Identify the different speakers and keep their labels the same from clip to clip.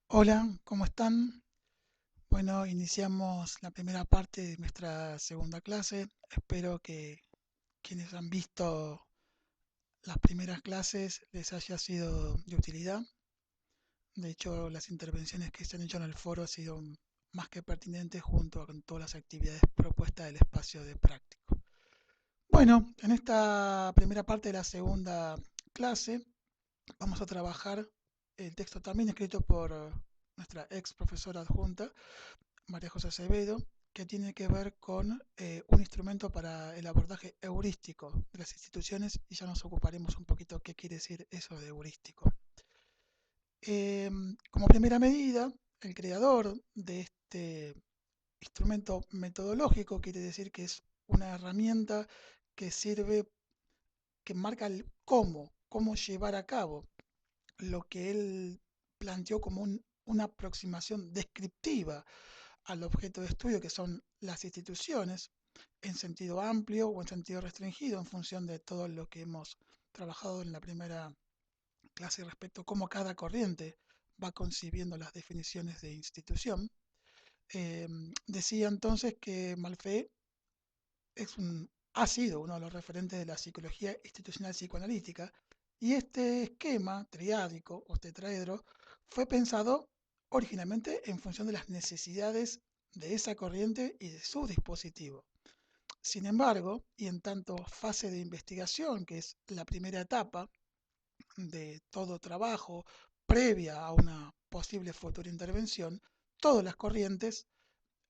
Speaker 1: Hola, ¿cómo están? Bueno, iniciamos la primera parte de nuestra segunda clase. Espero que quienes han visto las primeras clases les haya sido de utilidad. De hecho, las intervenciones que se han hecho en el foro han sido más que pertinentes junto con todas las actividades propuestas del espacio de práctico. Bueno, en esta primera parte de la segunda clase vamos a trabajar el texto también escrito por nuestra ex profesora adjunta, María José Acevedo, que tiene que ver con un instrumento para el abordaje heurístico de las instituciones y ya nos ocuparemos un poquito qué quiere decir eso de heurístico. Como primera medida, el creador de este instrumento metodológico quiere decir que es una herramienta que sirve, que marca el cómo llevar a cabo lo que él planteó como una aproximación descriptiva al objeto de estudio, que son las instituciones, en sentido amplio o en sentido restringido, en función de todo lo que hemos trabajado en la primera clase respecto a cómo cada corriente va concibiendo las definiciones de institución. Eh, Decía entonces que Malfait ha sido uno de los referentes de la psicología institucional psicoanalítica y este esquema triádico o tetraedro fue pensado originalmente en función de las necesidades de esa corriente y de su dispositivo. Sin embargo, y en tanto fase de investigación, que es la primera etapa de todo trabajo previa a una posible futura intervención, todas las corrientes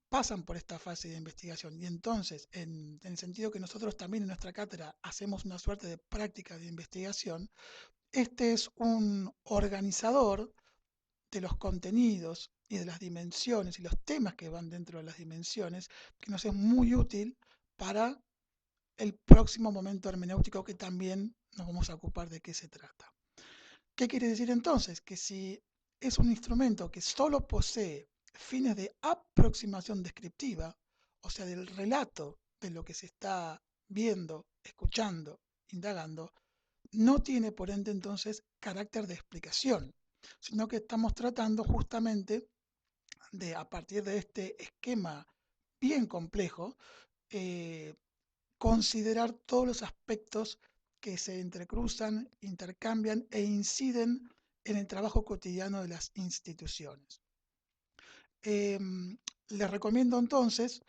Speaker 1: pasan por esta fase de investigación y entonces, en el sentido que nosotros también en nuestra cátedra hacemos una suerte de práctica de investigación, este es un organizador de los contenidos y de las dimensiones y los temas que van dentro de las dimensiones, que nos es muy útil para el próximo momento hermenéutico que también nos vamos a ocupar de qué se trata. ¿Qué quiere decir entonces? Que si es un instrumento que solo posee fines de aproximación descriptiva, o sea, del relato de lo que se está viendo, escuchando, indagando, no tiene por ende entonces carácter de explicación, sino que estamos tratando justamente de, a partir de este esquema bien complejo, eh, considerar todos los aspectos que se entrecruzan, intercambian e inciden en el trabajo cotidiano de las instituciones. Eh, Les recomiendo entonces,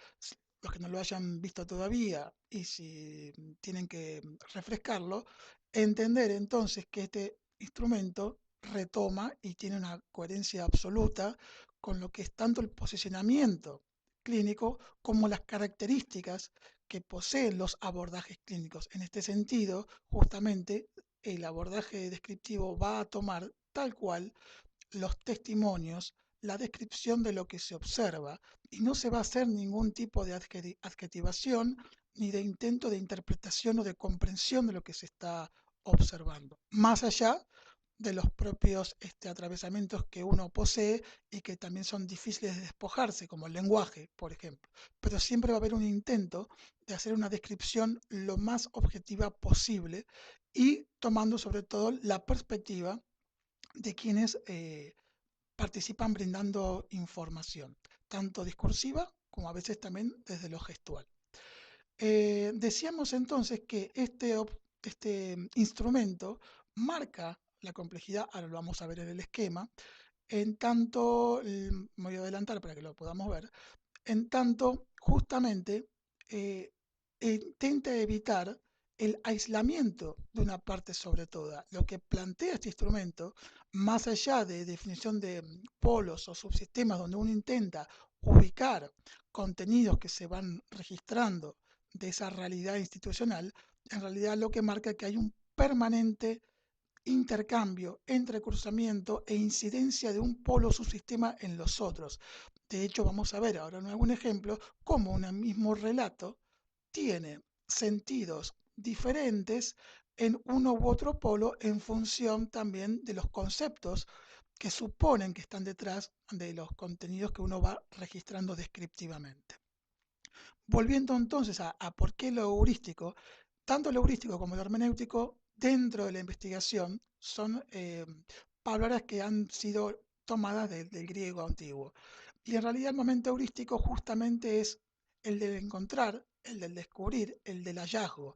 Speaker 1: los que no lo hayan visto todavía y si tienen que refrescarlo, entender entonces que este instrumento retoma y tiene una coherencia absoluta con lo que es tanto el posicionamiento clínico como las características que poseen los abordajes clínicos. En este sentido, justamente, el abordaje descriptivo va a tomar tal cual los testimonios, la descripción de lo que se observa y no se va a hacer ningún tipo de adjetivación ni de intento de interpretación o de comprensión de lo que se está observando, más allá de los propios atravesamientos que uno posee y que también son difíciles de despojarse, como el lenguaje, por ejemplo. Pero siempre va a haber un intento de hacer una descripción lo más objetiva posible y tomando sobre todo la perspectiva de quienes participan brindando información, tanto discursiva como a veces también desde lo gestual. Decíamos entonces que este instrumento marca la complejidad, ahora lo vamos a ver en el esquema, en tanto, me voy a adelantar para que lo podamos ver, en tanto justamente eh, intenta evitar el aislamiento de una parte sobre toda. Lo que plantea este instrumento, más allá de definición de polos o subsistemas donde uno intenta ubicar contenidos que se van registrando de esa realidad institucional, en realidad lo que marca es que hay un permanente intercambio, entrecruzamiento e incidencia de un polo subsistema en los otros. De hecho, vamos a ver ahora en algún ejemplo cómo un mismo relato tiene sentidos diferentes en uno u otro polo en función también de los conceptos que suponen que están detrás de los contenidos que uno va registrando descriptivamente. Volviendo entonces a por qué lo heurístico, tanto lo heurístico como lo hermenéutico dentro de la investigación son palabras que han sido tomadas del griego antiguo. Y en realidad el momento heurístico justamente es el del encontrar, el del descubrir, el del hallazgo.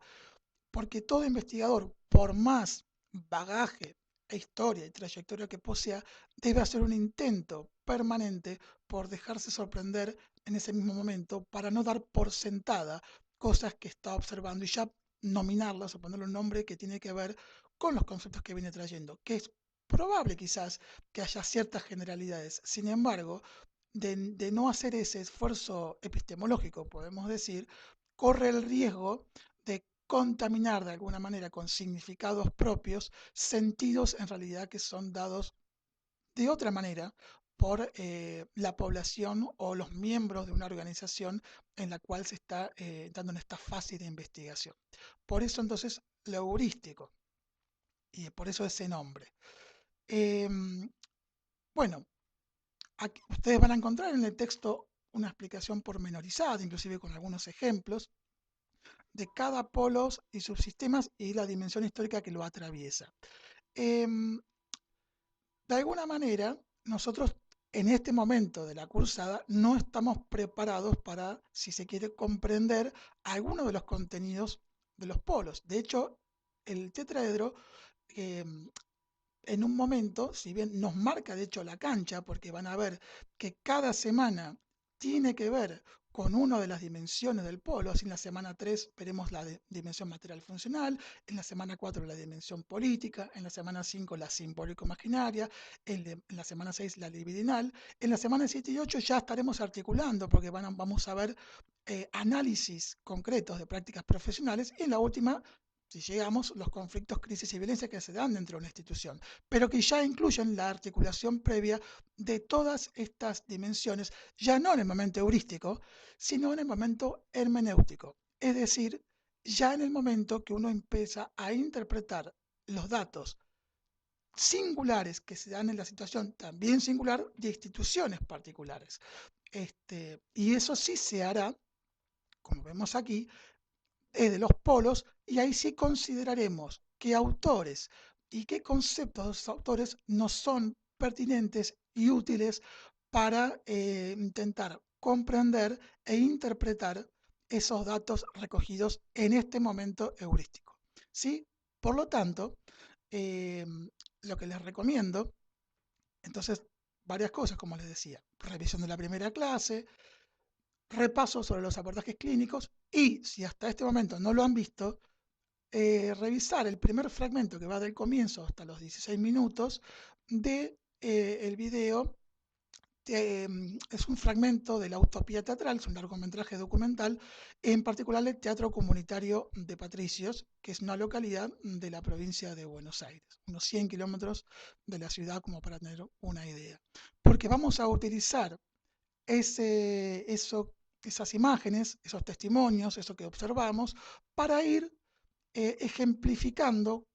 Speaker 1: Porque todo investigador, por más bagaje e historia y trayectoria que posea, debe hacer un intento permanente por dejarse sorprender en ese mismo momento para no dar por sentada cosas que está observando y ya nominarlas o ponerle un nombre que tiene que ver con los conceptos que viene trayendo, que es probable quizás que haya ciertas generalidades. Sin embargo, de no hacer ese esfuerzo epistemológico, podemos decir, corre el riesgo de contaminar de alguna manera con significados propios sentidos en realidad que son dados de otra manera por la población o los miembros de una organización en la cual se está dando en esta fase de investigación. Por eso entonces lo heurístico y por eso ese nombre. Eh, bueno, aquí ustedes van a encontrar en el texto una explicación pormenorizada, inclusive con algunos ejemplos, de cada polos y subsistemas y la dimensión histórica que lo atraviesa. De alguna manera, nosotros en este momento de la cursada no estamos preparados para, si se quiere, comprender algunos de los contenidos de los polos. De hecho, el tetraedro eh, en un momento, si bien nos marca de hecho la cancha, porque van a ver que cada semana tiene que ver con una de las dimensiones del polo, así en la semana 3 veremos la dimensión material funcional, en la semana 4 la dimensión política, en la semana 5 la simbólico-imaginaria, en la semana 6 la libidinal, en la semana 7 y 8 ya estaremos articulando, porque vamos a ver análisis concretos de prácticas profesionales, y en la última si llegamos, los conflictos, crisis y violencia que se dan dentro de una institución, pero que ya incluyen la articulación previa de todas estas dimensiones, ya no en el momento heurístico, sino en el momento hermenéutico, es decir, ya en el momento que uno empieza a interpretar los datos singulares que se dan en la situación también singular de instituciones particulares. Y eso sí se hará, como vemos aquí, de los polos, y ahí sí consideraremos qué autores y qué conceptos de esos autores nos son pertinentes y útiles para intentar comprender e interpretar esos datos recogidos en este momento heurístico. ¿Sí? Por lo tanto, eh, lo que les recomiendo, entonces, varias cosas, como les decía, revisión de la primera clase, repaso sobre los abordajes clínicos y, si hasta este momento no lo han visto, revisar el primer fragmento que va del comienzo hasta los 16 minutos de el video. Es un fragmento de la Utopía Teatral, es un largometraje documental, en particular el Teatro Comunitario de Patricios, que es una localidad de la provincia de Buenos Aires, unos 100 kilómetros de la ciudad, como para tener una idea. Porque vamos a utilizar esas imágenes, esos testimonios, eso que observamos, para ir ejemplificando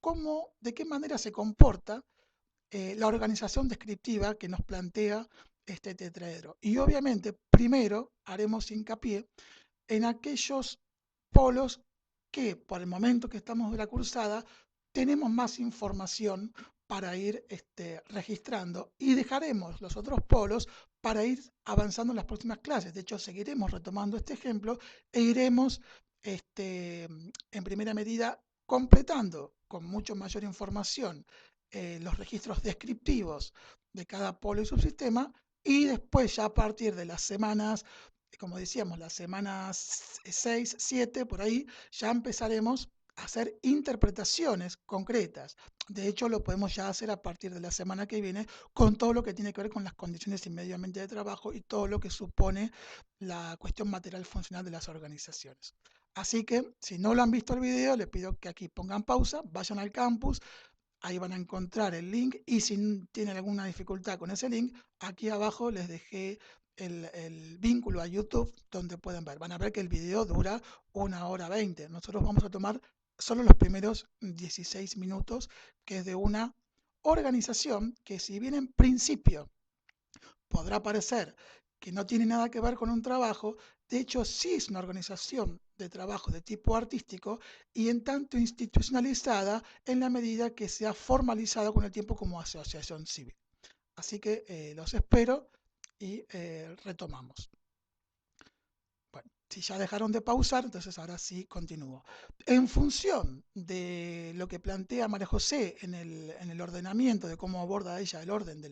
Speaker 1: de qué manera se comporta la organización descriptiva que nos plantea este tetraedro. Y obviamente, primero haremos hincapié en aquellos polos que, por el momento que estamos de la cursada, tenemos más información para ir registrando y dejaremos los otros polos para ir avanzando en las próximas clases. De hecho, seguiremos retomando este ejemplo e iremos en primera medida completando con mucho mayor información los registros descriptivos de cada polo y subsistema, y después ya a partir de las semanas, como decíamos, las semanas 6, 7, por ahí, ya empezaremos a hacer interpretaciones concretas. De hecho, lo podemos ya hacer a partir de la semana que viene con todo lo que tiene que ver con las condiciones y medio ambiente de trabajo y todo lo que supone la cuestión material funcional de las organizaciones. Así que, si no lo han visto el video, les pido que aquí pongan pausa, vayan al campus, ahí van a encontrar el link, y si tienen alguna dificultad con ese link, aquí abajo les dejé el vínculo a YouTube donde pueden ver. Van a ver que el video dura 1 hora 20. Nosotros vamos a tomar solo los primeros 16 minutos, que es de una organización que, si bien en principio podrá parecer que no tiene nada que ver con un trabajo, de hecho sí es una organización de trabajo de tipo artístico y en tanto institucionalizada en la medida que se ha formalizado con el tiempo como asociación civil. Así que los espero y retomamos. Bueno, si ya dejaron de pausar, entonces ahora sí continúo. En función de lo que plantea María José en el ordenamiento, de cómo aborda ella el orden de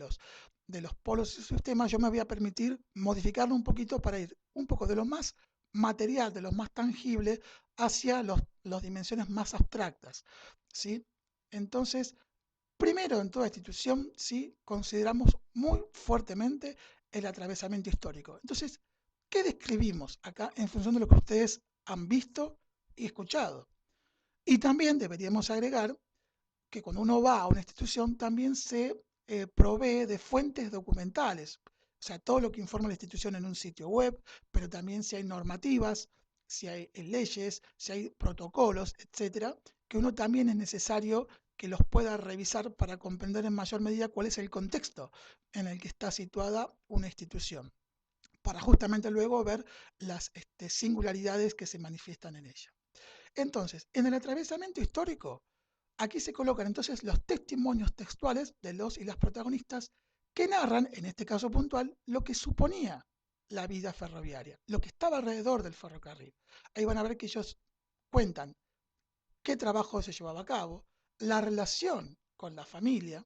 Speaker 1: los polos y sistemas, yo me voy a permitir modificarlo un poquito para ir un poco de lo más material, de lo más tangible, hacia las dimensiones más abstractas. ¿Sí? Entonces, primero, en toda institución, sí, consideramos muy fuertemente el atravesamiento histórico. Entonces, ¿qué describimos acá en función de lo que ustedes han visto y escuchado? Y también deberíamos agregar que cuando uno va a una institución también se provee de fuentes documentales, o sea, todo lo que informa la institución en un sitio web, pero también si hay normativas, si hay leyes, si hay protocolos, etcétera, que uno también es necesario que los pueda revisar para comprender en mayor medida cuál es el contexto en el que está situada una institución, para justamente luego ver las singularidades que se manifiestan en ella. Entonces, en el atravesamiento histórico, aquí se colocan entonces los testimonios textuales de los y las protagonistas que narran, en este caso puntual, lo que suponía la vida ferroviaria, lo que estaba alrededor del ferrocarril. Ahí van a ver que ellos cuentan qué trabajo se llevaba a cabo, la relación con la familia,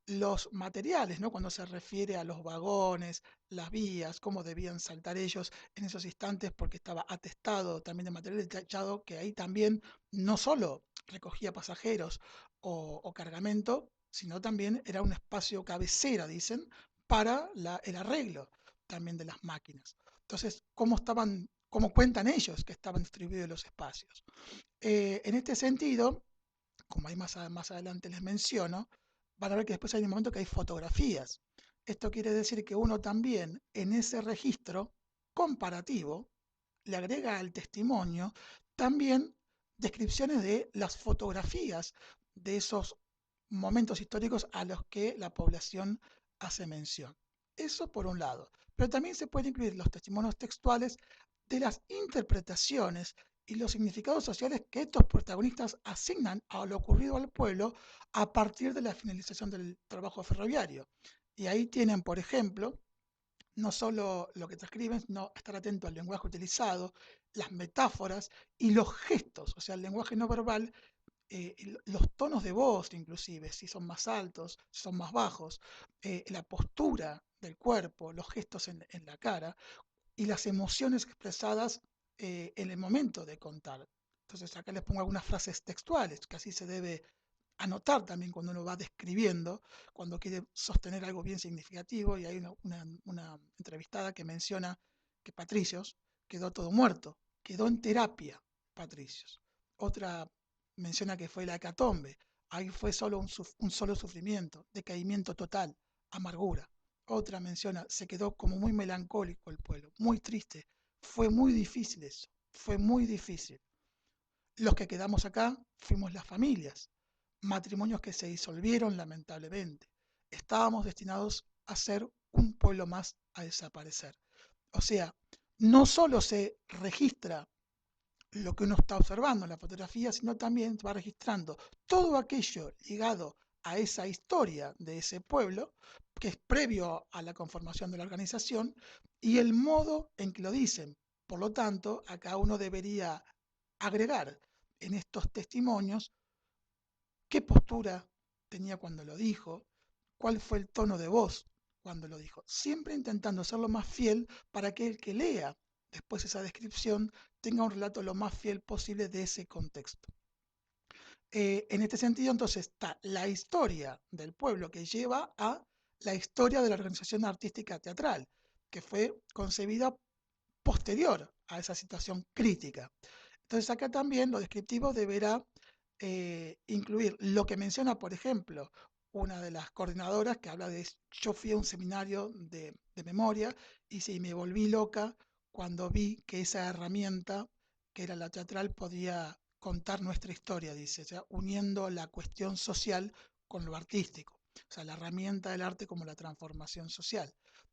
Speaker 1: los materiales, ¿no? Cuando se refiere a los vagones, las vías, cómo debían saltar ellos en esos instantes, porque estaba atestado también de material detallado, que ahí también no solo recogía pasajeros o cargamento, sino también era un espacio cabecera, dicen, para el arreglo también de las máquinas. Entonces, cómo cuentan ellos que estaban distribuidos los espacios? En este sentido, como ahí más adelante les menciono, van a ver que después hay un momento que hay fotografías. Esto quiere decir que uno también en ese registro comparativo le agrega al testimonio también descripciones de las fotografías de esos momentos históricos a los que la población hace mención. Eso por un lado. Pero también se pueden incluir los testimonios textuales de las interpretaciones y los significados sociales que estos protagonistas asignan a lo ocurrido al pueblo a partir de la finalización del trabajo ferroviario. Y ahí tienen, por ejemplo, no solo lo que transcriben, sino estar atento al lenguaje utilizado, las metáforas y los gestos, o sea, el lenguaje no verbal, los tonos de voz inclusive, si son más altos, si son más bajos, la postura del cuerpo, los gestos en la cara y las emociones expresadas en el momento de contar. Entonces acá les pongo algunas frases textuales, que así se debe anotar también cuando uno va describiendo, cuando quiere sostener algo bien significativo, y hay una entrevistada que menciona que Patricios quedó todo muerto, quedó en terapia Patricios. Otra menciona que fue la hecatombe, ahí fue solo un solo sufrimiento, decaimiento total, amargura. Otra menciona, se quedó como muy melancólico el pueblo, muy triste, fue muy difícil eso, fue muy difícil. Los que quedamos acá fuimos las familias, matrimonios que se disolvieron lamentablemente. Estábamos destinados a ser un pueblo más a desaparecer. O sea, no solo se registra lo que uno está observando en la fotografía, sino también va registrando todo aquello ligado a esa historia de ese pueblo, que es previo a la conformación de la organización, y el modo en que lo dicen. Por lo tanto, acá uno debería agregar en estos testimonios qué postura tenía cuando lo dijo, cuál fue el tono de voz cuando lo dijo, siempre intentando ser lo más fiel para que el que lea después esa descripción tenga un relato lo más fiel posible de ese contexto. En este sentido, entonces, está la historia del pueblo que lleva a la historia de la organización artística teatral, que fue concebida posterior a esa situación crítica. Entonces, acá también lo descriptivo deberá incluir lo que menciona, por ejemplo, una de las coordinadoras que habla de yo fui a un seminario de memoria y sí, me volví loca cuando vi que esa herramienta, que era la teatral, podía contar nuestra historia, dice, o sea, uniendo la cuestión social con lo artístico, o sea, la herramienta del arte como la transformación social.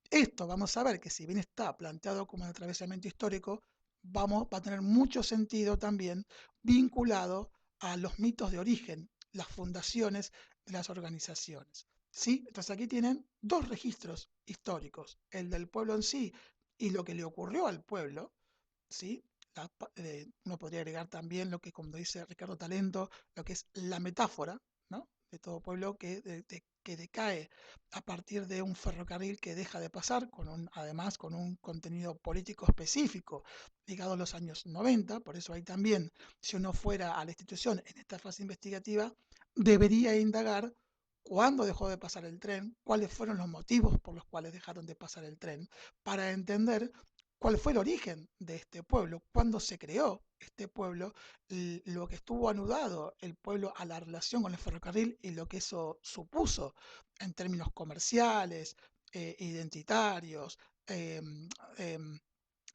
Speaker 1: Esto vamos a ver que si bien está planteado como un atravesamiento histórico, va a tener mucho sentido también vinculado a los mitos de origen, las fundaciones de las organizaciones. ¿sí? Entonces aquí tienen dos registros históricos, el del pueblo en sí y lo que le ocurrió al pueblo, ¿sí? Uno podría agregar también lo que, como dice Ricardo Talento, lo que es la metáfora, ¿no? De todo pueblo que decae a partir de un ferrocarril que deja de pasar, además con un contenido político específico ligado a los años 90. Por eso ahí también, si uno fuera a la institución en esta fase investigativa, debería indagar cuándo dejó de pasar el tren, cuáles fueron los motivos por los cuales dejaron de pasar el tren, para entender cuál fue el origen de este pueblo, cuándo se creó este pueblo, lo que estuvo anudado el pueblo a la relación con el ferrocarril y lo que eso supuso en términos comerciales, identitarios, eh, eh,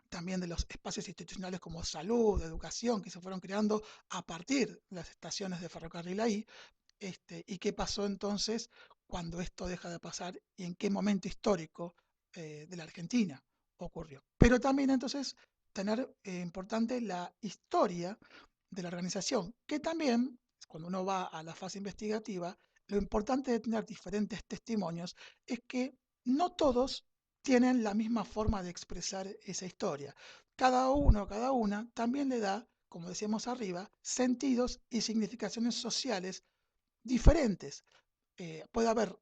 Speaker 1: también de los espacios institucionales como salud, educación, que se fueron creando a partir de las estaciones de ferrocarril ahí. Y qué pasó entonces cuando esto deja de pasar y en qué momento histórico de la Argentina ocurrió. Pero también entonces tener importante la historia de la organización, que también cuando uno va a la fase investigativa, lo importante de tener diferentes testimonios es que no todos tienen la misma forma de expresar esa historia. Cada uno, cada una también le da, como decíamos arriba, sentidos y significaciones sociales diferentes. Puede haber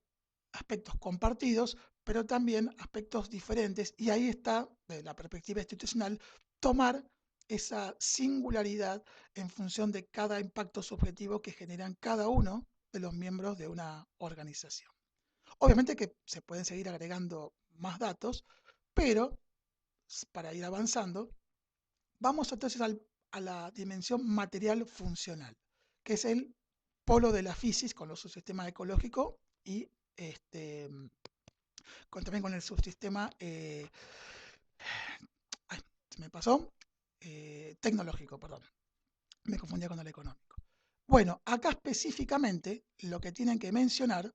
Speaker 1: aspectos compartidos, pero también aspectos diferentes, y ahí está, de la perspectiva institucional, tomar esa singularidad en función de cada impacto subjetivo que generan cada uno de los miembros de una organización. Obviamente que se pueden seguir agregando más datos, pero para ir avanzando, vamos entonces a la dimensión material funcional, que es el polo de la física con los subsistemas ecológicos y también con el subsistema, ay, se me pasó, tecnológico, perdón, me confundía con el económico. Bueno, acá específicamente lo que tienen que mencionar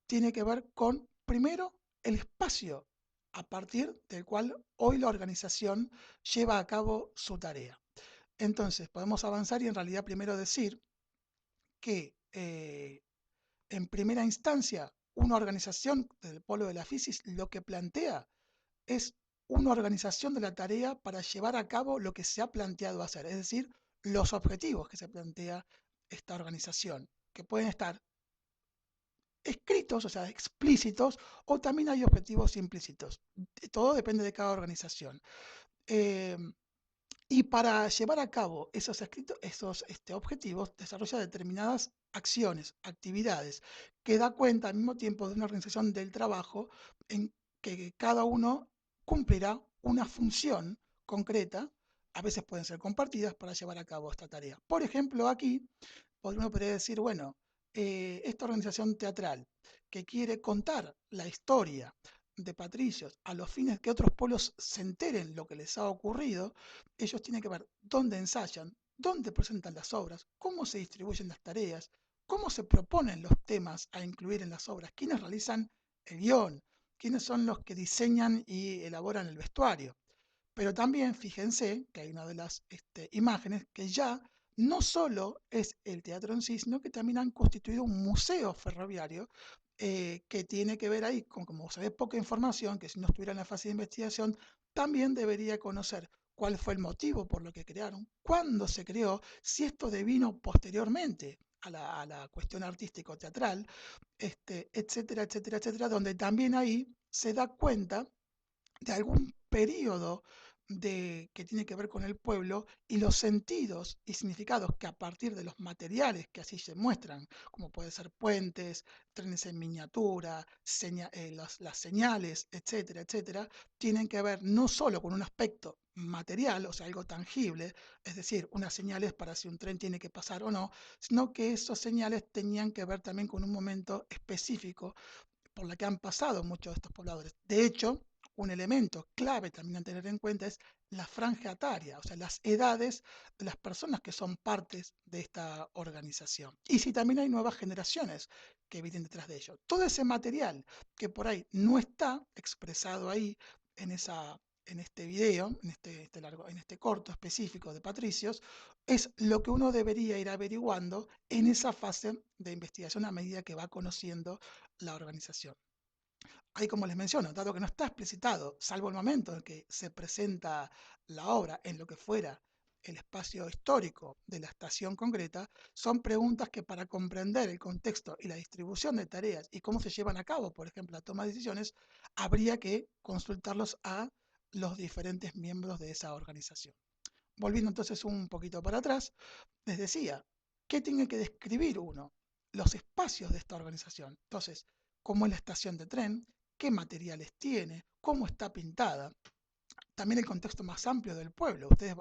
Speaker 1: tiene que ver con, primero, el espacio a partir del cual hoy la organización lleva a cabo su tarea. Entonces, podemos avanzar y en realidad primero decir que en primera instancia una organización del polo de la FISIS lo que plantea es una organización de la tarea para llevar a cabo lo que se ha planteado hacer, es decir, los objetivos que se plantea esta organización, que pueden estar escritos, o sea, explícitos, o también hay objetivos implícitos. Todo depende de cada organización. Eh, Y para llevar a cabo esos objetivos, desarrolla determinadas acciones, actividades, que da cuenta al mismo tiempo de una organización del trabajo en que cada uno cumplirá una función concreta, a veces pueden ser compartidas para llevar a cabo esta tarea. Por ejemplo, aquí uno podría decir, bueno, esta organización teatral que quiere contar la historia de patricios a los fines que otros pueblos se enteren lo que les ha ocurrido, ellos tienen que ver dónde ensayan, dónde presentan las obras, cómo se distribuyen las tareas, cómo se proponen los temas a incluir en las obras, quiénes realizan el guión, quiénes son los que diseñan y elaboran el vestuario. Pero también fíjense que hay una de las imágenes que ya no solo es el teatro en sí, sino que también han constituido un museo ferroviario que tiene que ver ahí con, como se ve poca información, que si no estuviera en la fase de investigación, también debería conocer cuál fue el motivo por lo que crearon, cuándo se creó, si esto devino posteriormente a la cuestión artístico-teatral, etcétera, etcétera, etcétera, donde también ahí se da cuenta de algún periodo que tiene que ver con el pueblo y los sentidos y significados que a partir de los materiales que así se muestran, como puede ser puentes, trenes en miniatura, las señales, etcétera, etcétera, tienen que ver no solo con un aspecto material, o sea, algo tangible, es decir, unas señales para si un tren tiene que pasar o no, sino que esas señales tenían que ver también con un momento específico por la que han pasado muchos de estos pobladores. De hecho, un elemento clave también a tener en cuenta es la franja etaria, o sea, las edades de las personas que son partes de esta organización. Y si también hay nuevas generaciones que vienen detrás de ello. Todo ese material que por ahí no está expresado ahí en esa en este video, en este corto específico de Patricios, es lo que uno debería ir averiguando en esa fase de investigación a medida que va conociendo la organización. Ahí, como les menciono, dado que no está explicitado, salvo el momento en que se presenta la obra en lo que fuera el espacio histórico de la estación concreta, son preguntas que, para comprender el contexto y la distribución de tareas y cómo se llevan a cabo, por ejemplo, la toma de decisiones, habría que consultarlos a los diferentes miembros de esa organización. Volviendo entonces un poquito para atrás, les decía, ¿qué tiene que describir uno? Los espacios de esta organización. Entonces, cómo es la estación de tren, qué materiales tiene, cómo está pintada. También el contexto más amplio del pueblo. Ustedes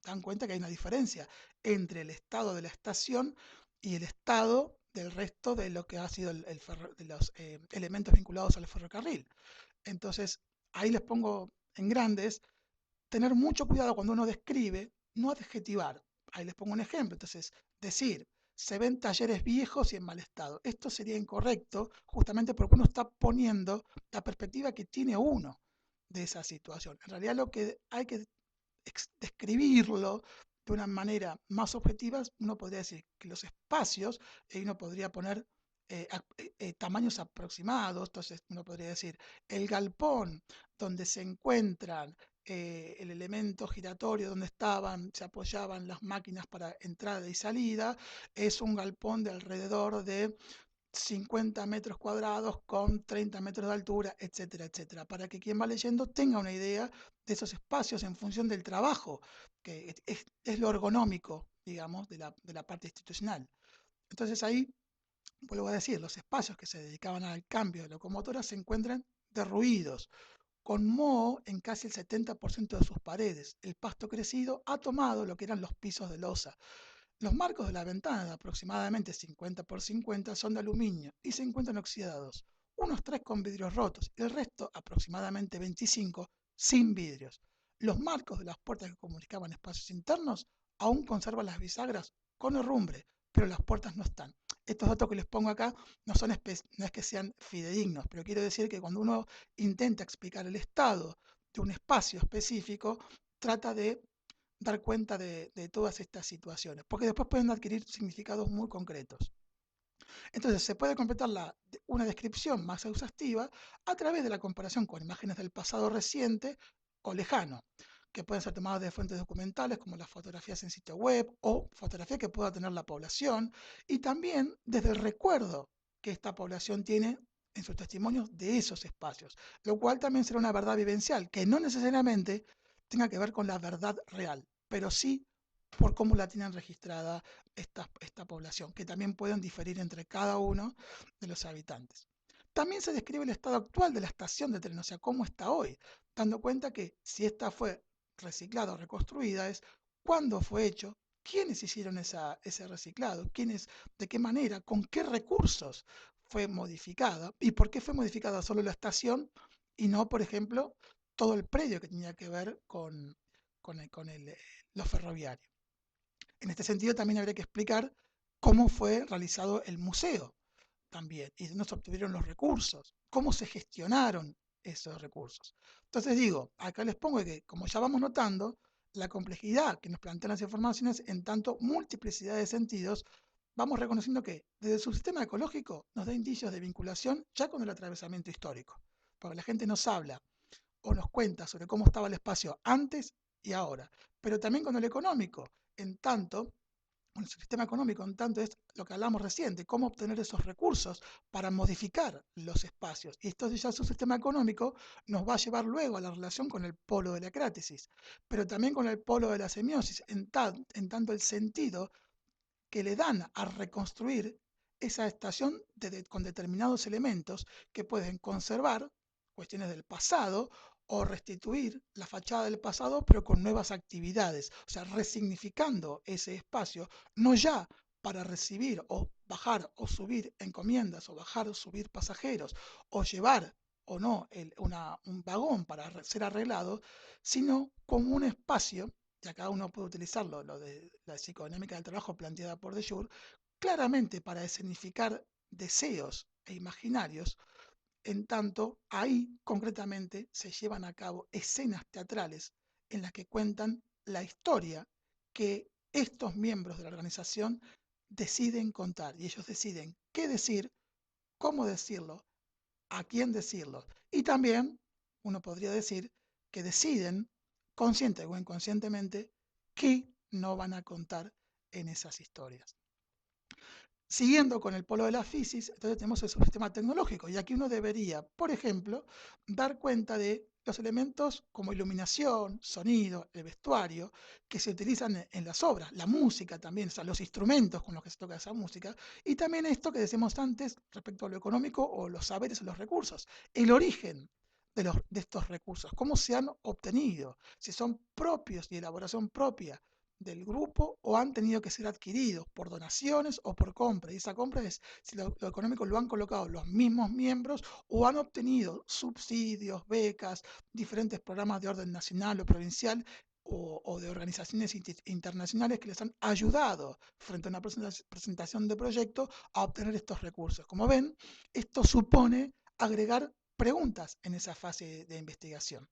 Speaker 1: dan cuenta que hay una diferencia entre el estado de la estación y el estado del resto de lo que ha sido de los elementos vinculados al ferrocarril. Entonces, ahí les pongo en grandes, tener mucho cuidado cuando uno describe, no adjetivar. Ahí les pongo un ejemplo. Entonces, decir, se ven talleres viejos y en mal estado. Esto sería incorrecto justamente porque uno está poniendo la perspectiva que tiene uno de esa situación. En realidad lo que hay que describirlo de una manera más objetiva, uno podría decir que los espacios, uno podría poner tamaños aproximados, entonces uno podría decir el galpón donde se encuentran el elemento giratorio donde se apoyaban las máquinas para entrada y salida, es un galpón de alrededor de 50 metros cuadrados con 30 metros de altura, etcétera, etcétera, para que quien va leyendo tenga una idea de esos espacios en función del trabajo, que es lo ergonómico, digamos, de la parte institucional. Entonces ahí, vuelvo a decir, los espacios que se dedicaban al cambio de locomotoras se encuentran derruidos, con moho en casi el 70% de sus paredes. El pasto crecido ha tomado lo que eran los pisos de losa. Los marcos de la ventana, de aproximadamente 50 por 50, son de aluminio y se encuentran oxidados, unos 3 con vidrios rotos y el resto, aproximadamente 25, sin vidrios. Los marcos de las puertas que comunicaban espacios internos aún conservan las bisagras con herrumbre, pero las puertas no están. Estos datos que les pongo acá no es que sean fidedignos, pero quiero decir que cuando uno intenta explicar el estado de un espacio específico, trata de dar cuenta de todas estas situaciones, porque después pueden adquirir significados muy concretos. Entonces, se puede completar una descripción más exhaustiva a través de la comparación con imágenes del pasado reciente o lejano, que pueden ser tomadas de fuentes documentales como las fotografías en sitio web o fotografías que pueda tener la población, y también desde el recuerdo que esta población tiene en sus testimonios de esos espacios, lo cual también será una verdad vivencial, que no necesariamente tenga que ver con la verdad real, pero sí por cómo la tienen registrada esta población, que también pueden diferir entre cada uno de los habitantes. También se describe el estado actual de la estación de tren, o sea, cómo está hoy, dando cuenta que si esta fue reciclada o reconstruida es cuándo fue hecho, quiénes hicieron ese reciclado, quiénes, de qué manera, con qué recursos fue modificada y por qué fue modificada solo la estación y no, por ejemplo, todo el predio que tenía que ver con lo ferroviario. En este sentido, también habría que explicar cómo fue realizado el museo también y de dónde se obtuvieron los recursos, cómo se gestionaron esos recursos. Entonces digo, acá les pongo que, como ya vamos notando, la complejidad que nos plantean las informaciones en tanto multiplicidad de sentidos, vamos reconociendo que desde su sistema ecológico nos da indicios de vinculación ya con el atravesamiento histórico, porque la gente nos habla o nos cuenta sobre cómo estaba el espacio antes y ahora, pero también con el económico, en tanto, con el sistema económico, en tanto es lo que hablamos reciente, cómo obtener esos recursos para modificar los espacios. Y esto ya su sistema económico nos va a llevar luego a la relación con el polo de la crátesis, pero también con el polo de la semiosis, en tanto el sentido que le dan a reconstruir esa estación con determinados elementos que pueden conservar cuestiones del pasado o restituir la fachada del pasado, pero con nuevas actividades, o sea, resignificando ese espacio, no ya para recibir o bajar o subir encomiendas o bajar o subir pasajeros o llevar o no un vagón para ser arreglado, sino como un espacio, y acá uno puede utilizarlo, lo de la psicodinámica del trabajo planteada por de Jure, claramente para escenificar deseos e imaginarios En tanto, ahí concretamente se llevan a cabo escenas teatrales en las que cuentan la historia que estos miembros de la organización deciden contar. Y ellos deciden qué decir, cómo decirlo, a quién decirlo. Y también uno podría decir que deciden, consciente o inconscientemente, qué no van a contar en esas historias. Siguiendo con el polo de la física, entonces tenemos el subsistema tecnológico, y aquí uno debería, por ejemplo, dar cuenta de los elementos como iluminación, sonido, el vestuario, que se utilizan en las obras, la música también, o sea, los instrumentos con los que se toca esa música, y también esto que decíamos antes respecto a lo económico o los saberes o los recursos, el origen de estos recursos, cómo se han obtenido, si son propios y elaboración propia del grupo o han tenido que ser adquiridos por donaciones o por compra. Y esa compra es si lo económico lo han colocado los mismos miembros o han obtenido subsidios, becas, diferentes programas de orden nacional o provincial o de organizaciones internacionales que les han ayudado frente a una presentación de proyecto a obtener estos recursos. Como ven, esto supone agregar preguntas en esa fase de investigación.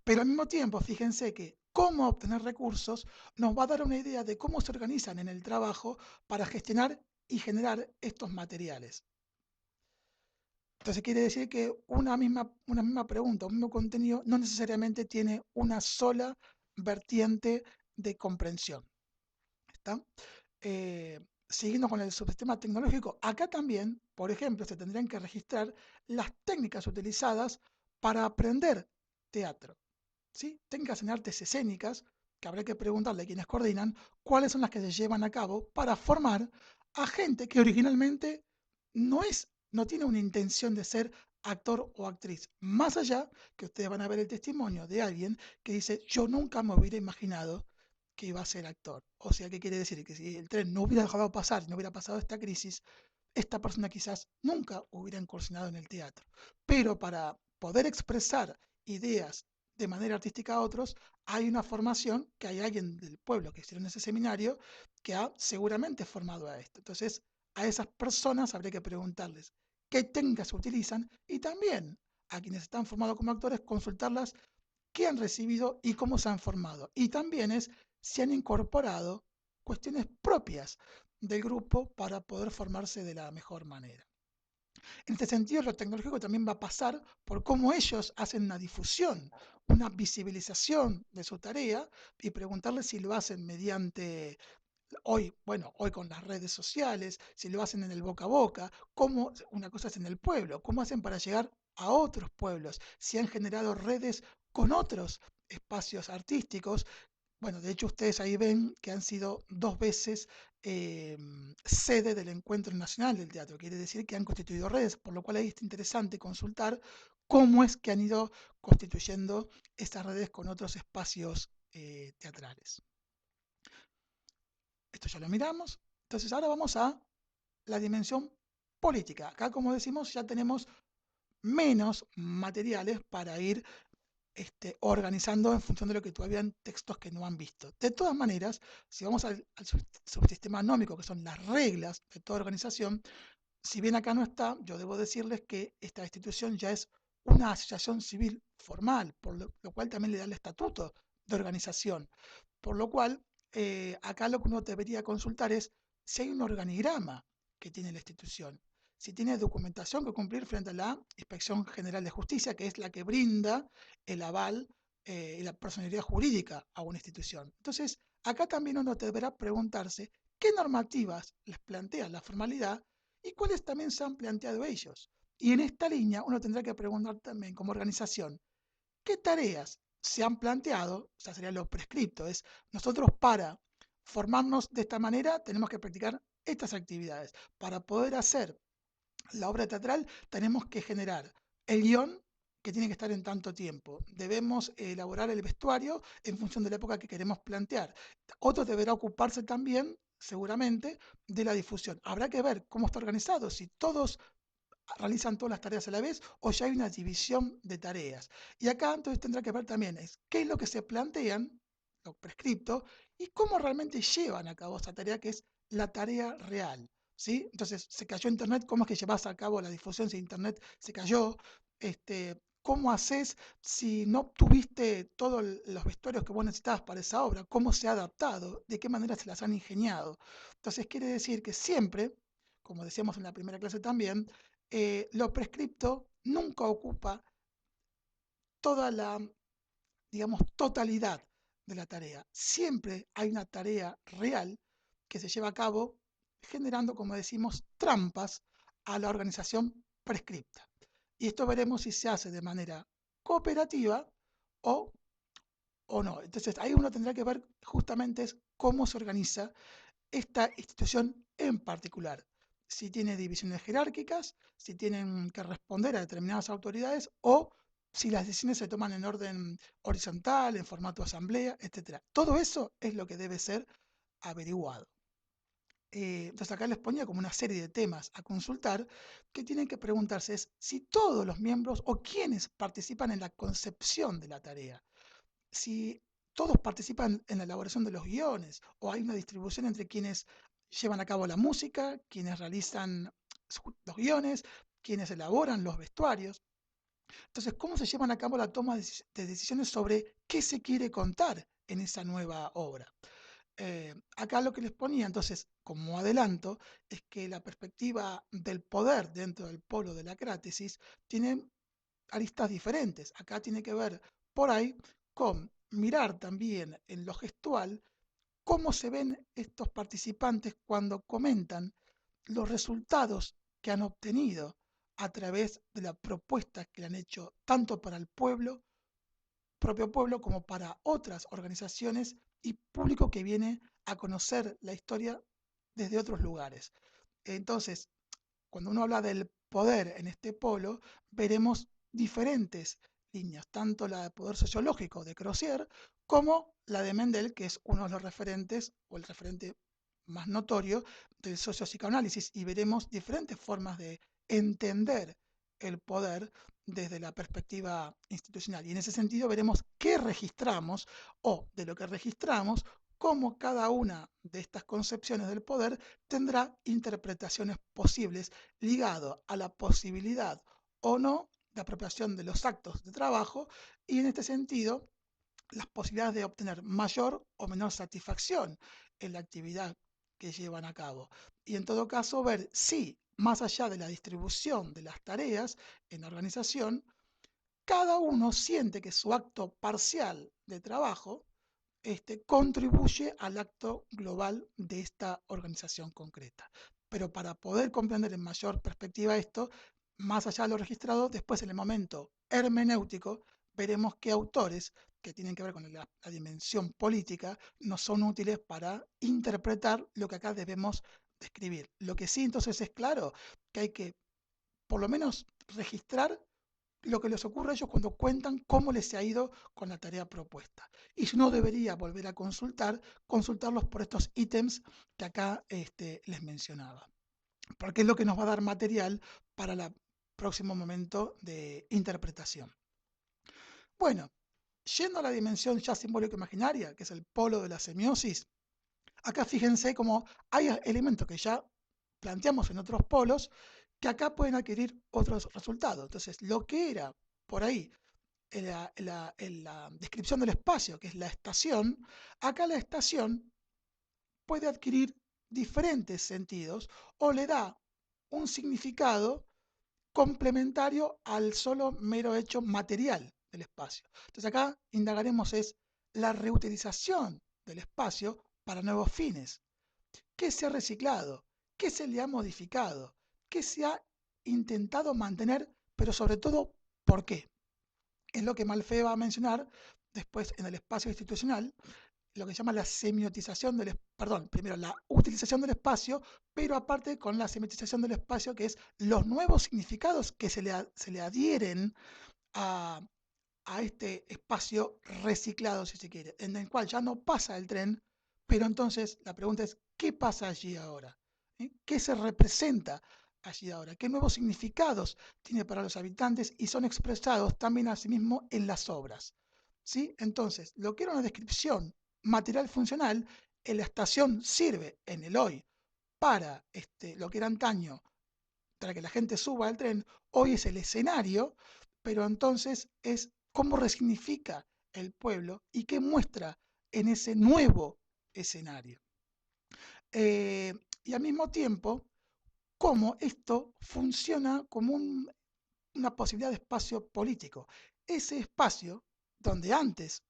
Speaker 1: Pero al mismo tiempo, fíjense que cómo obtener recursos nos va a dar una idea de cómo se organizan en el trabajo para gestionar y generar estos materiales. Entonces quiere decir que una misma pregunta, un mismo contenido, no necesariamente tiene una sola vertiente de comprensión. ¿Está? Siguiendo con el subsistema tecnológico, acá también, por ejemplo, se tendrían que registrar las técnicas utilizadas para aprender teatro. ¿Sí? Técnicas en artes escénicas, que habrá que preguntarle a quienes coordinan, cuáles son las que se llevan a cabo para formar a gente que originalmente no tiene una intención de ser actor o actriz. Más allá que ustedes van a ver el testimonio de alguien que dice, yo nunca me hubiera imaginado que iba a ser actor. O sea, ¿qué quiere decir? Que si el tren no hubiera dejado pasar, no hubiera pasado esta crisis, esta persona quizás nunca hubiera incursionado en el teatro. Pero para poder expresar ideas de manera artística a otros, hay una formación que hay alguien del pueblo que hicieron ese seminario que ha seguramente formado a esto. Entonces, a esas personas habría que preguntarles qué técnicas utilizan y también a quienes están formados como actores consultarlas qué han recibido y cómo se han formado. Y también es si han incorporado cuestiones propias del grupo para poder formarse de la mejor manera. En este sentido, lo tecnológico también va a pasar por cómo ellos hacen una difusión, una visibilización de su tarea y preguntarles si lo hacen mediante hoy con las redes sociales, si lo hacen en el boca a boca, cómo, una cosa es en el pueblo, cómo hacen para llegar a otros pueblos, si han generado redes con otros espacios artísticos. Bueno, de hecho ustedes ahí ven que han sido 2 veces sede del Encuentro Nacional del Teatro, quiere decir que han constituido redes, por lo cual ahí es interesante consultar cómo es que han ido constituyendo estas redes con otros espacios teatrales. Esto ya lo miramos. Entonces ahora vamos a la dimensión política. Acá, como decimos, ya tenemos menos materiales para ir organizando en función de lo que todavía hay textos que no han visto. De todas maneras, si vamos al subsistema nómico, que son las reglas de toda organización, si bien acá no está, yo debo decirles que esta institución ya es una asociación civil formal, por lo cual también le da el estatuto de organización. Por lo cual, acá lo que uno debería consultar es si hay un organigrama que tiene la institución, si tiene documentación que cumplir frente a la Inspección General de Justicia, que es la que brinda el aval y la personalidad jurídica a una institución. Entonces, acá también uno deberá preguntarse qué normativas les plantea la formalidad y cuáles también se han planteado ellos. Y en esta línea uno tendrá que preguntar también como organización, ¿qué tareas se han planteado? O sea, sería lo prescripto, es nosotros para formarnos de esta manera tenemos que practicar estas actividades. Para poder hacer la obra teatral tenemos que generar el guión que tiene que estar en tanto tiempo. Debemos elaborar el vestuario en función de la época que queremos plantear. Otro deberá ocuparse también, seguramente, de la difusión. Habrá que ver cómo está organizado, si todos realizan todas las tareas a la vez o ya hay una división de tareas. Y acá entonces tendrá que ver también es qué es lo que se plantean, lo prescripto, y cómo realmente llevan a cabo esa tarea que es la tarea real. ¿sí? Entonces, se cayó Internet, ¿cómo es que llevas a cabo la difusión si Internet se cayó? ¿Cómo haces si no tuviste todos los vestuarios que vos necesitabas para esa obra? ¿Cómo se ha adaptado? ¿De qué manera se las han ingeniado? Entonces, quiere decir que siempre, como decíamos en la primera clase también, lo prescripto nunca ocupa toda la, digamos, totalidad de la tarea. Siempre hay una tarea real que se lleva a cabo generando, como decimos, trampas a la organización prescripta. Y esto veremos si se hace de manera cooperativa o, o no. Entonces ahí uno tendrá que ver justamente es cómo se organiza esta institución en particular. Si tiene divisiones jerárquicas, si tienen que responder a determinadas autoridades o si las decisiones se toman en orden horizontal, en formato asamblea, etc. Todo eso es lo que debe ser averiguado. Entonces acá les ponía como una serie de temas a consultar que tienen que preguntarse es si todos los miembros o quienes participan en la concepción de la tarea, si todos participan en la elaboración de los guiones o hay una distribución entre quienes llevan a cabo la música, quienes realizan los guiones, quienes elaboran los vestuarios. Entonces, ¿cómo se llevan a cabo la toma de decisiones sobre qué se quiere contar en esa nueva obra? Acá lo que les ponía, entonces, como adelanto, es que la perspectiva del poder dentro del polo de la crátesis tiene aristas diferentes. Acá tiene que ver por ahí con mirar también en lo gestual cómo se ven estos participantes cuando comentan los resultados que han obtenido a través de las propuestas que le han hecho tanto para el pueblo, propio pueblo, como para otras organizaciones y público que viene a conocer la historia desde otros lugares. Entonces, cuando uno habla del poder en este polo, veremos diferentes líneas, tanto la de poder sociológico de Crozier como la de Mendel, que es uno de los referentes o el referente más notorio del sociopsicoanálisis, y veremos diferentes formas de entender el poder desde la perspectiva institucional. Y en ese sentido veremos qué registramos o de lo que registramos, cómo cada una de estas concepciones del poder tendrá interpretaciones posibles ligado a la posibilidad o no de apropiación de los actos de trabajo y en este sentido las posibilidades de obtener mayor o menor satisfacción en la actividad que llevan a cabo. Y en todo caso ver si, más allá de la distribución de las tareas en la organización, cada uno siente que su acto parcial de trabajo contribuye al acto global de esta organización concreta. Pero para poder comprender en mayor perspectiva esto, más allá de lo registrado, después en el momento hermenéutico veremos qué autores que tienen que ver con la dimensión política nos son útiles para interpretar lo que acá debemos describir. Lo que sí entonces es claro que hay que por lo menos registrar lo que les ocurre a ellos cuando cuentan cómo les ha ido con la tarea propuesta. Y si no debería volver a consultarlos por estos ítems que acá les mencionaba, porque es lo que nos va a dar material para el próximo momento de interpretación. Bueno, yendo a la dimensión ya simbólico-imaginaria, que es el polo de la semiosis, acá fíjense cómo hay elementos que ya planteamos en otros polos que acá pueden adquirir otros resultados. Entonces, lo que era por ahí en la descripción del espacio, que es la estación, acá la estación puede adquirir diferentes sentidos o le da un significado complementario al solo mero hecho material del espacio. Entonces acá indagaremos es la reutilización del espacio para nuevos fines. ¿Qué se ha reciclado? ¿Qué se le ha modificado? ¿Qué se ha intentado mantener? Pero sobre todo, ¿por qué? Es lo que Malfe va a mencionar después en el espacio institucional, lo que se llama la semiotización perdón, primero la utilización del espacio, pero aparte con la semiotización del espacio, que es los nuevos significados que se le adhieren a, a este espacio reciclado, si se quiere, en el cual ya no pasa el tren, pero entonces la pregunta es, ¿qué pasa allí ahora? ¿Qué se representa allí ahora? ¿Qué nuevos significados tiene para los habitantes y son expresados también asimismo en las obras? ¿Sí? Entonces, lo que era una descripción material funcional, en la estación sirve en el hoy para lo que era antaño, para que la gente suba al tren, hoy es el escenario, pero entonces es cómo resignifica el pueblo y qué muestra en ese nuevo escenario. Eh, y al mismo tiempo, cómo esto funciona como una posibilidad de espacio político. Ese espacio donde antes,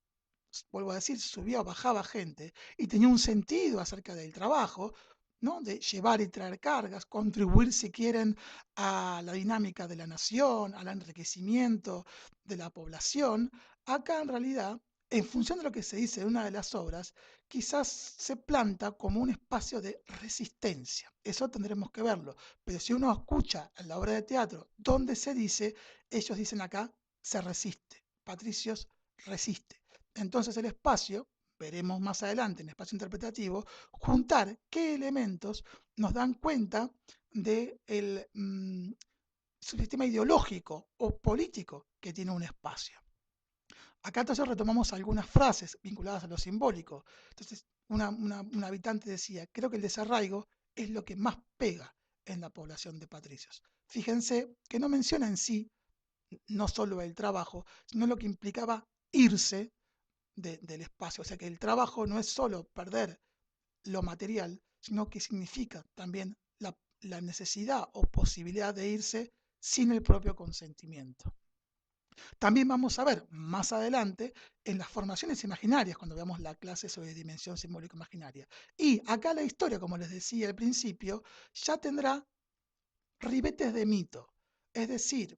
Speaker 1: vuelvo a decir, subía o bajaba gente y tenía un sentido acerca del trabajo, ¿no? De llevar y traer cargas, contribuir, si quieren, a la dinámica de la nación, al enriquecimiento de la población. Acá, en realidad, en función de lo que se dice en una de las obras, quizás se planta como un espacio de resistencia. Eso tendremos que verlo. Pero si uno escucha en la obra de teatro donde se dice, ellos dicen acá, se resiste. Patricios resiste. Entonces el espacio, veremos más adelante en el espacio interpretativo, juntar qué elementos nos dan cuenta del sistema ideológico o político que tiene un espacio. Acá entonces retomamos algunas frases vinculadas a lo simbólico. Entonces, un habitante decía, creo que el desarraigo es lo que más pega en la población de patricios. Fíjense que no menciona en sí no solo el trabajo, sino lo que implicaba irse del espacio. O sea que el trabajo no es solo perder lo material, sino que significa también la necesidad o posibilidad de irse sin el propio consentimiento. También vamos a ver más adelante en las formaciones imaginarias, cuando veamos la clase sobre dimensión simbólica imaginaria. Y acá la historia, como les decía al principio, ya tendrá ribetes de mito. Es decir,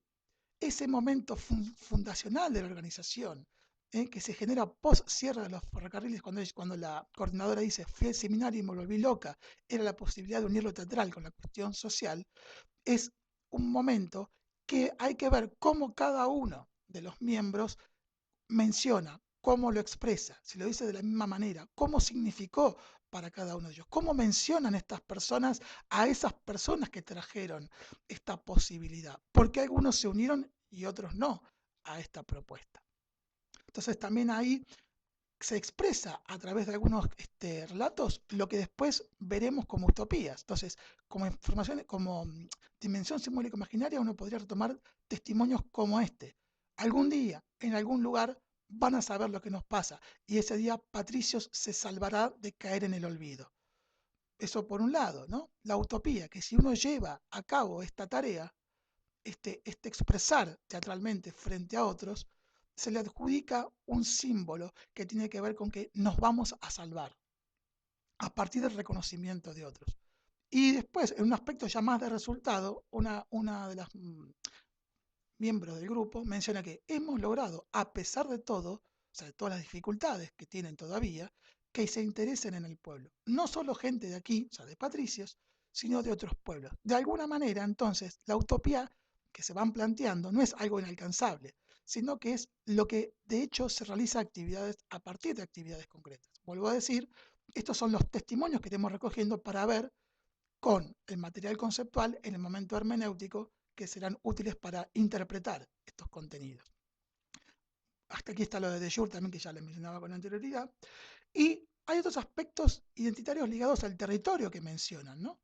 Speaker 1: ese momento fundacional de la organización, que se genera post cierre de los ferrocarriles, cuando la coordinadora dice fui al seminario y me volví loca, era la posibilidad de unir lo teatral con la cuestión social, es un momento que hay que ver cómo cada uno de los miembros menciona, cómo lo expresa, si lo dice de la misma manera, cómo significó para cada uno de ellos, cómo mencionan estas personas a esas personas que trajeron esta posibilidad, porque algunos se unieron y otros no a esta propuesta. Entonces también ahí se expresa a través de algunos relatos lo que después veremos como utopías. Entonces, como información, como dimensión simbólica imaginaria, uno podría retomar testimonios como este. Algún día, en algún lugar, van a saber lo que nos pasa y ese día Patricios se salvará de caer en el olvido. Eso por un lado, ¿no? La utopía, que si uno lleva a cabo esta tarea, este expresar teatralmente frente a otros, se le adjudica un símbolo que tiene que ver con que nos vamos a salvar a partir del reconocimiento de otros. Y después, en un aspecto ya más de resultado, una de las miembros del grupo menciona que hemos logrado, a pesar de todo, o sea, de todas las dificultades que tienen todavía, que se interesen en el pueblo. No solo gente de aquí, o sea, de patricios, sino de otros pueblos. De alguna manera, entonces, la utopía que se van planteando no es algo inalcanzable, sino que es lo que de hecho se realiza actividades a partir de actividades concretas. Vuelvo a decir, estos son los testimonios que estamos recogiendo para ver con el material conceptual en el momento hermenéutico que serán útiles para interpretar estos contenidos. Hasta aquí está lo de Jure también, que ya les mencionaba con anterioridad. Y hay otros aspectos identitarios ligados al territorio que mencionan, ¿no?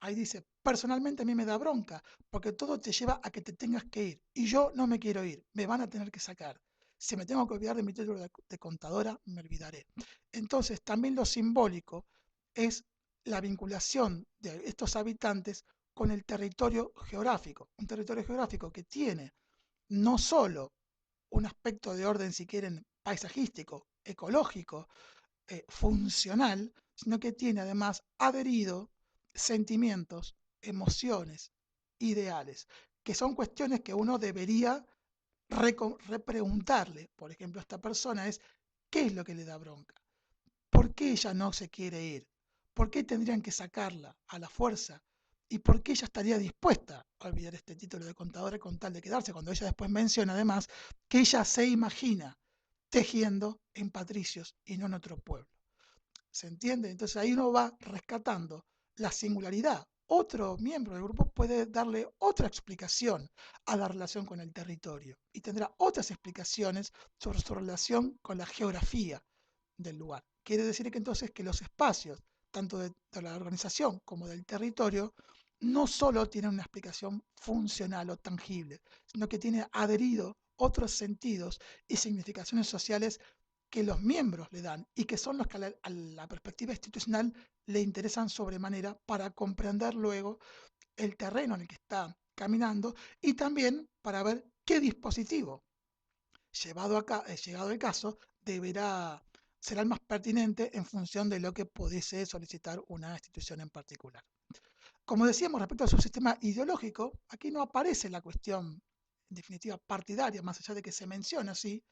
Speaker 1: Ahí dice, personalmente a mí me da bronca, porque todo te lleva a que te tengas que ir, y yo no me quiero ir, me van a tener que sacar. Si me tengo que olvidar de mi título de contadora, me olvidaré. Entonces, también lo simbólico es la vinculación de estos habitantes con el territorio geográfico, un territorio geográfico que tiene no solo un aspecto de orden, si quieren, paisajístico, ecológico, funcional, sino que tiene además adherido sentimientos, emociones, ideales, que son cuestiones que uno debería repreguntarle. Por ejemplo, a esta persona es, ¿qué es lo que le da bronca? ¿Por qué ella no se quiere ir? ¿Por qué tendrían que sacarla a la fuerza? ¿Y por qué ella estaría dispuesta a olvidar este título de contadora con tal de quedarse? Cuando ella después menciona además que ella se imagina tejiendo en Patricios y no en otro pueblo. ¿Se entiende? Entonces ahí uno va rescatando la singularidad. Otro miembro del grupo puede darle otra explicación a la relación con el territorio y tendrá otras explicaciones sobre su relación con la geografía del lugar. Quiere decir que entonces que los espacios, tanto de la organización como del territorio, no solo tiene una explicación funcional o tangible, sino que tiene adherido otros sentidos y significaciones sociales que los miembros le dan y que son los que a la perspectiva institucional le interesan sobremanera para comprender luego el terreno en el que está caminando y también para ver qué dispositivo, llegado el caso, será el más pertinente en función de lo que pudiese solicitar una institución en particular. Como decíamos respecto al subsistema ideológico, aquí no aparece la cuestión, en definitiva, partidaria, más allá de que se menciona así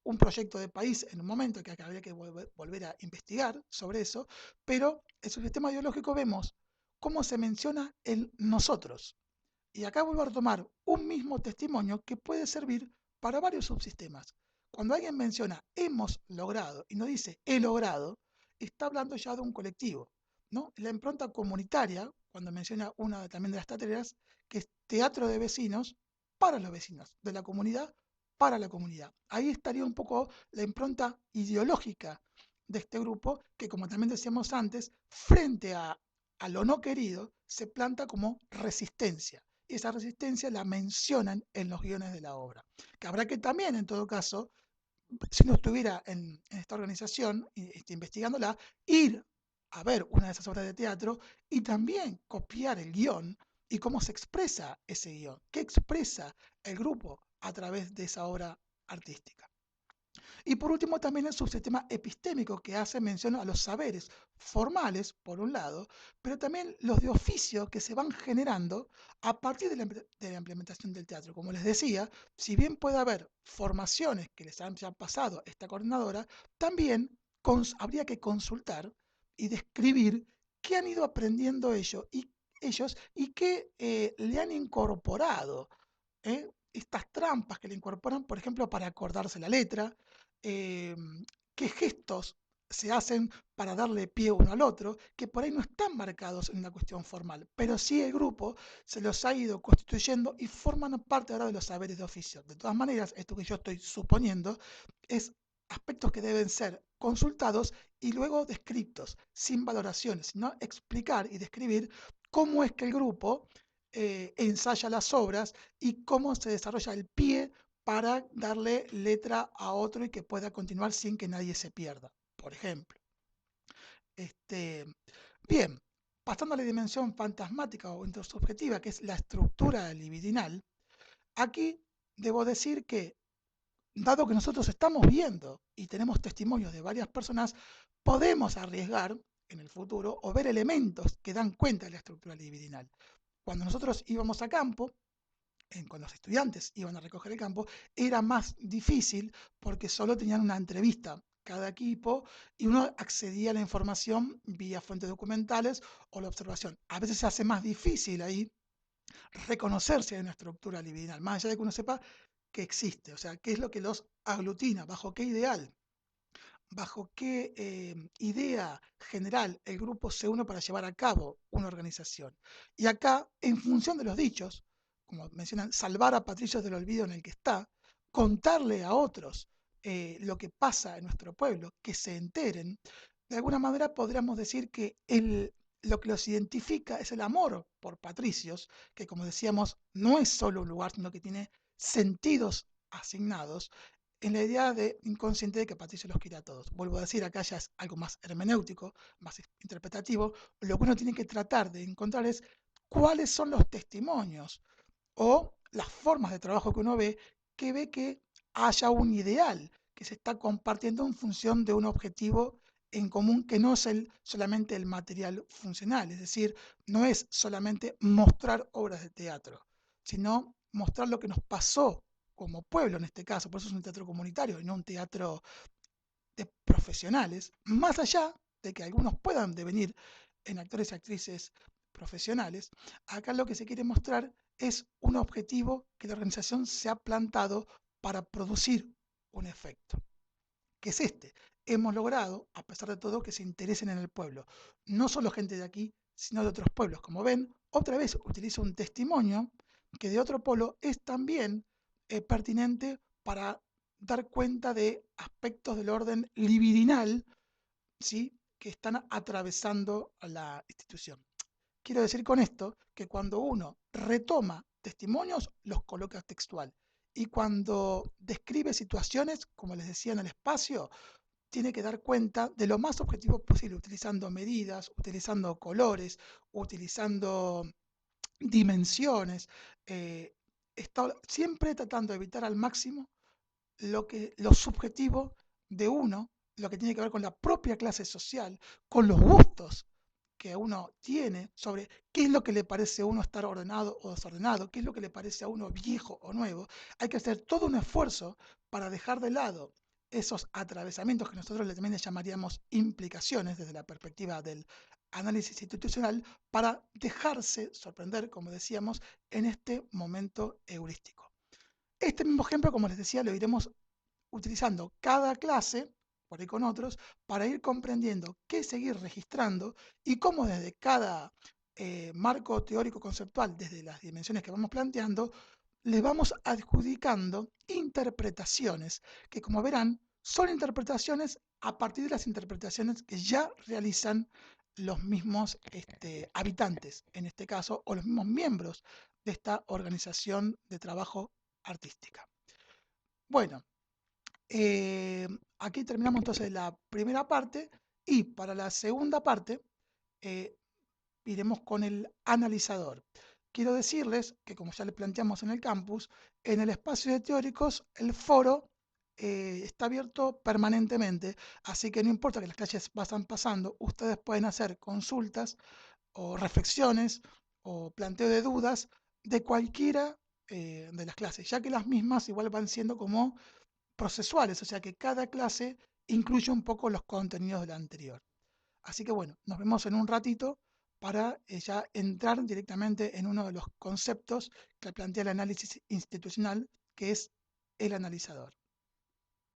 Speaker 1: un proyecto de país en un momento que habría que volver a investigar sobre eso, pero en el subsistema ideológico vemos cómo se menciona el nosotros. Y acá vuelvo a retomar un mismo testimonio que puede servir para varios subsistemas. Cuando alguien menciona hemos logrado y no dice he logrado, está hablando ya de un colectivo, ¿no? La impronta comunitaria, cuando menciona una también de las tareas, que es teatro de vecinos para los vecinos, de la comunidad para la comunidad. Ahí estaría un poco la impronta ideológica de este grupo, que como también decíamos antes, frente a lo no querido, se planta como resistencia. Y esa resistencia la mencionan en los guiones de la obra. Que habrá que también, en todo caso, si no estuviera en esta organización investigándola, ir a ver una de esas obras de teatro y también copiar el guión y cómo se expresa ese guión, qué expresa el grupo a través de esa obra artística. Y por último, también el subsistema epistémico, que hace mención a los saberes formales, por un lado, pero también los de oficio que se van generando a partir de la implementación del teatro. Como les decía, si bien puede haber formaciones que les han ya pasado esta coordinadora, también habría que consultar y describir qué han ido aprendiendo ellos y qué le han incorporado, estas trampas que le incorporan, por ejemplo, para acordarse la letra, eh, qué gestos se hacen para darle pie uno al otro, que por ahí no están marcados en una cuestión formal, pero sí el grupo se los ha ido constituyendo y forman parte ahora de los saberes de oficio. De todas maneras, esto que yo estoy suponiendo es aspectos que deben ser consultados y luego descritos, sin valoraciones, sino explicar y describir cómo es que el grupo ensaya las obras y cómo se desarrolla el pie para darle letra a otro y que pueda continuar sin que nadie se pierda, por ejemplo. Este, bien, pasando a la dimensión fantasmática o intersubjetiva, que es la estructura libidinal, aquí debo decir que, dado que nosotros estamos viendo y tenemos testimonios de varias personas, podemos arriesgar en el futuro o ver elementos que dan cuenta de la estructura libidinal. Cuando nosotros íbamos a campo, cuando los estudiantes iban a recoger el campo, era más difícil porque solo tenían una entrevista cada equipo y uno accedía a la información vía fuentes documentales o la observación. A veces se hace más difícil ahí reconocer si hay una estructura libidinal, más allá de que uno sepa que existe, o sea, qué es lo que los aglutina, bajo qué ideal, bajo qué idea general el grupo se une para llevar a cabo una organización. Y acá, en función de los dichos, como mencionan, salvar a Patricios del olvido en el que está, contarle a otros lo que pasa en nuestro pueblo, que se enteren, de alguna manera podríamos decir que lo que los identifica es el amor por Patricios, que como decíamos, no es solo un lugar, sino que tiene sentidos asignados, en la idea de inconsciente de que Patricio los quiere a todos. Vuelvo a decir, acá ya es algo más hermenéutico, más interpretativo. Lo que uno tiene que tratar de encontrar es cuáles son los testimonios o las formas de trabajo que uno ve que haya un ideal que se está compartiendo en función de un objetivo en común que no es solamente el material funcional, es decir, no es solamente mostrar obras de teatro, sino mostrar lo que nos pasó como pueblo en este caso, por eso es un teatro comunitario y no un teatro de profesionales, más allá de que algunos puedan devenir en actores y actrices profesionales, acá lo que se quiere mostrar es un objetivo que la organización se ha plantado para producir un efecto, que es este. Hemos logrado, a pesar de todo, que se interesen en el pueblo, no solo gente de aquí, sino de otros pueblos. Como ven, otra vez utilizo un testimonio que de otro pueblo es también pertinente para dar cuenta de aspectos del orden libidinal, ¿sí? que están atravesando a la institución. Quiero decir con esto que cuando uno retoma testimonios, los coloca textual. Y cuando describe situaciones, como les decía en el espacio, tiene que dar cuenta de lo más objetivo posible, utilizando medidas, utilizando colores, utilizando dimensiones, está siempre tratando de evitar al máximo lo subjetivo de uno, lo que tiene que ver con la propia clase social, con los gustos que uno tiene sobre qué es lo que le parece a uno estar ordenado o desordenado, qué es lo que le parece a uno viejo o nuevo. Hay que hacer todo un esfuerzo para dejar de lado esos atravesamientos que nosotros también le llamaríamos implicaciones desde la perspectiva del análisis institucional, para dejarse sorprender, como decíamos, en este momento heurístico. Este mismo ejemplo, como les decía, lo iremos utilizando cada clase, por ahí con otros, para ir comprendiendo qué seguir registrando y cómo desde cada marco teórico conceptual, desde las dimensiones que vamos planteando, le vamos adjudicando interpretaciones, que como verán, son interpretaciones a partir de las interpretaciones que ya realizan los mismos habitantes, en este caso, o los mismos miembros de esta organización de trabajo artística. Bueno, aquí terminamos entonces la primera parte y para la segunda parte eh, iremos con el analizador. Quiero decirles que, como ya les planteamos en el campus, en el espacio de teóricos el foro está abierto permanentemente, así que no importa que las clases vayan pasando, ustedes pueden hacer consultas o reflexiones o planteo de dudas de cualquiera de las clases, ya que las mismas igual van siendo como procesuales, o sea que cada clase incluye un poco los contenidos de la anterior. Así que bueno, nos vemos en un ratito para ya entrar directamente en uno de los conceptos que plantea el análisis institucional, que es el analizador.